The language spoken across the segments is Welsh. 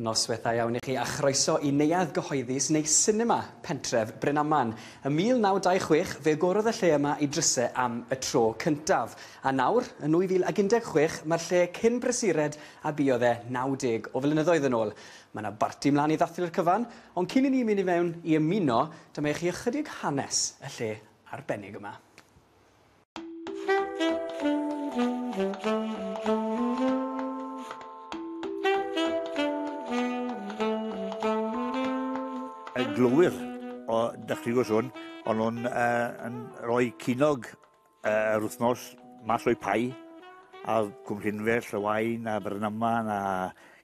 Noswaithau iawn I chi a chroeso I neuadd gyhoeddus neu cinema pentref Bryn Aman. Ym 1926 fe agorodd y lle yma I drysau am y tro cyntaf. A nawr, yn 2016, mae'r lle cyn brysured a buodd e 90 o flynyddoedd yn ôl. Mae yna barti mlaen I ddathlu'r cyfan, ond cyn I ni mynd I fewn I ymuno, dyma I chi ychydig hanes y lle arbennig yma. Glwyr o dechrau sôn, ond nhw'n rhoi cinog yr wythnos mas o'i pai, a Cwmllynfell, Llywain, a Bryn Aman, a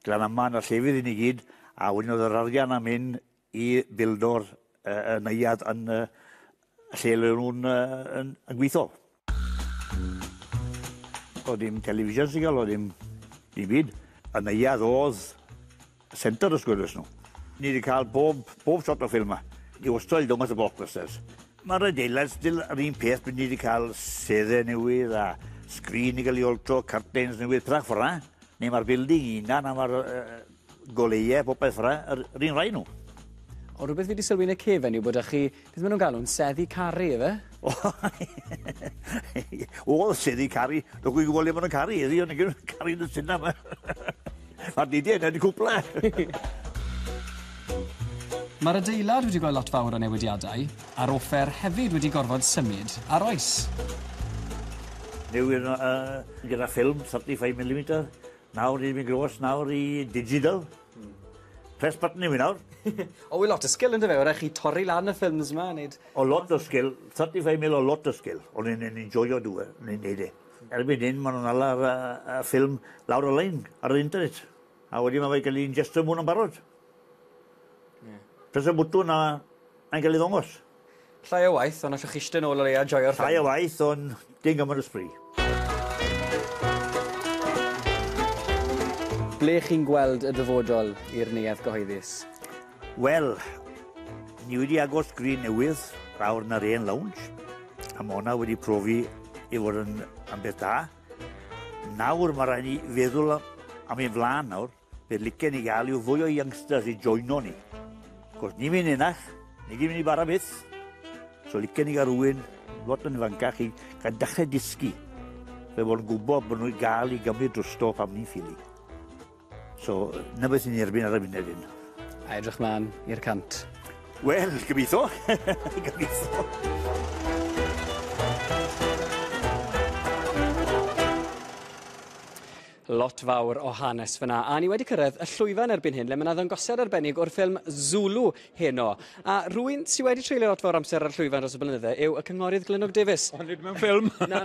Glanaman, a llefydd I ni gyd, a wedyn oedd yr arian am hyn I bildo'r neuadd yn lle le nhw'n gweithio. Oedd dim television sy'n cael, oedd dim byd. Y neuadd oedd center ysgwyddos nhw. Ni wedi cael bob shot o ffilm yma. I wastad dwng at y blockbusters. Mae'r adeilad still yr un peth bod ni wedi cael seddau newydd a sgrin I gael I olto, curtains newydd, pethach ffora. Neu mae'r building unan a mae'r goleiau, popeth ffora, yr un rai nhw. O rhywbeth fi wedi sylwi yn y cefen yw bod chi, beth maen nhw'n galw'n seddi caru, efe? O, seddi caru. Dwi'n gwybod le maen nhw'n caru, eddi, ond yn caru yn y syna yma. Mae'r nidiau yna wedi cwpla. Mae'r adeilad wedi gweld lot fawr o newidiadau, a'r offer hefyd wedi gorfod symud ar oes. Newid gyda ffilm, 35mm, nawr I mynd gros, nawr I digital. Press button I mynd nawr. O, lot o sgil yn dy fe, oeddech chi torri lan y ffilms yma, nid? O lot o sgil, 35mm o lot o sgil, ond ni'n enjoyo dwi, ni'n neud e. Erbyn hyn, maen nhw'n ala'r ffilm lawr o lein ar yr internet. A wedyn mae fe gael i'n gesto mwyn yn barod. Pres y bwtwn a'n cael ei ddongos. Llai o waith, ond allwch chi eistedd nôl o le a joio'r ffilm. Llai o waith, ond dim gymaint ysbryd. Ble chi'n gweld y dyfodol i'r neuadd gyhoeddus? Wel, ni wedi agos grin newydd rawr na'r un lounge. A mae hwnna wedi profi I fod yn beth da. Nawr mae rhaid ni feddwl am ein flaen nawr. Fe licen ni gael yw fwy o youngsters I joino ni. Cos ni'n mynd unach, ni gyd mynd I bara byth. So licen ni gael rhywun, lot yn ifancach I gael dechrau disgu. Fe bod yn gwybod bod nhw'n gael I gymryd drosto pam ni'n ffili. So, na beth ni'n erbyn ar y munud hyn. A edrych mlaen i'r cant. Wel, gobeithio. Gobeithio. Lot fawr o hanes fyna. A ni wedi cyrraedd y llwyfan erbyn hyn, le mae yna ddangosiad arbennig o'r ffilm Zulu heno. A rhywun sydd wedi treulio lot fawr amser ar llwyfan dros y blynydde yw y cynghorydd Glynnog Davies. Ond nid mewn ffilm. Na.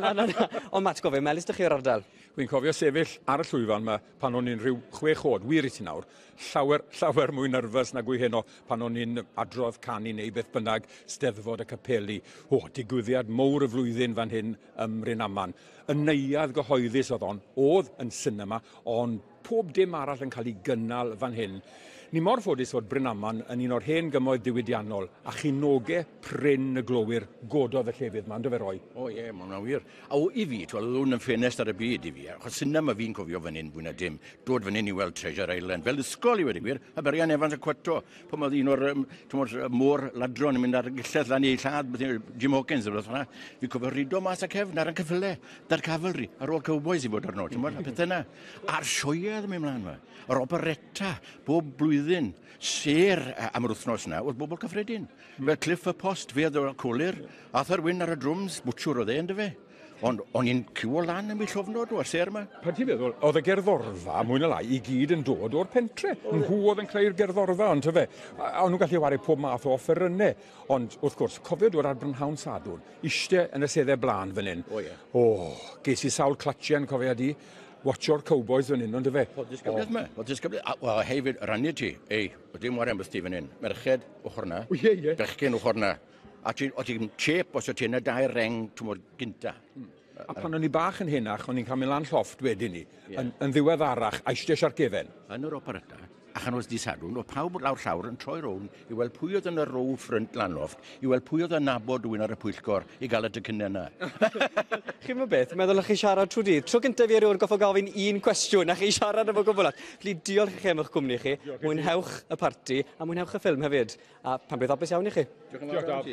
Ond Mat, gofio, melis dych chi o'r ardal? Wy'n cofio sefyll ar y llwyfan yma pan o'n i'n rhyw 6 oed, wir I ti nawr, llawer mwy nerfus na gwy heno pan o'n i'n adrodd canu neu beth bynnag steddfod y capeli. O, digwyddiad mowr y flwyddyn fan hyn ym Bryn Aman. Y neuadd gyhoeddus oedd yn cinema, ond pob dim arall yn cael ei gynnal fan hyn. Ni mor ffodus fod Bryn Aman yn un o'r hen gymoedd diwydiannol a chinnogau prin y glowyr gododd y llefydd yma, ynddo fe roi? O ie, mae hwnna'n wir. A I fi, hwn yn ffenest ar y byd I fi. Achos cinema fi'n cofio fan hyn fwy na dim. Dod fan hyn I weld Treasure Island. Fel ysgol I wedi gwir, a Berian Evans y Cweto. Pan oedd un o'r môr ladron yn mynd ar gilledd lan I llad, Jim Hawkins, fi cofio rido mas a cefn ar y cyffyle, da'r cavalry, ar ôl cowboys I fod arno, a peth yna. A'r sioiau ddim ymlaen yma. Yr operetta, bob blwyddyn, ser am yr wythnos yna, oedd bobl cyffredin. Fel Cliff y Post, fe oedd o'r colir, Arthur Wyn ar y drums, bwtsiwr oedd ynddo fe. Ond o'n i'n cywo lan yn mi llofnod o'r ser yma. Pan ti'n meddwl, oedd y gerddorfa, mwy na lai, I gyd yn dod o'r pentre. Nhw oedd yn creu'r gerddorfa, ond fe. A nhw'n gallu wario pob math o offerynnau. Ond, wrth gwrs, cofio dod ar Brynhawn Sadwrn, eistedd yn y seddau blaen fan hyn. O ie. O, ges I sawl clatchen, cofio di. Watcho'r cowboys fan hyn, ond fe. O disgybliad yma. O disgybliad. Wel, hefyd, rannu ti. Ei, o dim warian bys ti fan hyn. Merched ochr na. O ie. Bechgyn ochr na. A ti'n chep os o ti'n y 2 reng tymor gynta. A pan o'n I bach yn hynach, o'n i'n cael mynd lan llofft wedyn ni, yn ddiweddarach, a eistedd ar gefen. Yn yr operetta, Achan oes di sadwn, o pawb lawr llawr yn troi rown i weld pwy oedd yn y row ffrynt Lanloft, i weld pwy oedd yn nabod rhywun ar y pwyllgor i gael y dycynnau yna. Chi'n mynd beth, meddwl chi siarad trwy dydd. Tro gyntaf fi erioed goffo gofyn un cwestiwn a chi siarad efo gwbl lot. Felly diolch i chi am eich cwmni chi, mwynhewch y parti a mwynhewch y ffilm hefyd. A pan bydd hapus iawn i chi. Diolch yn fawr.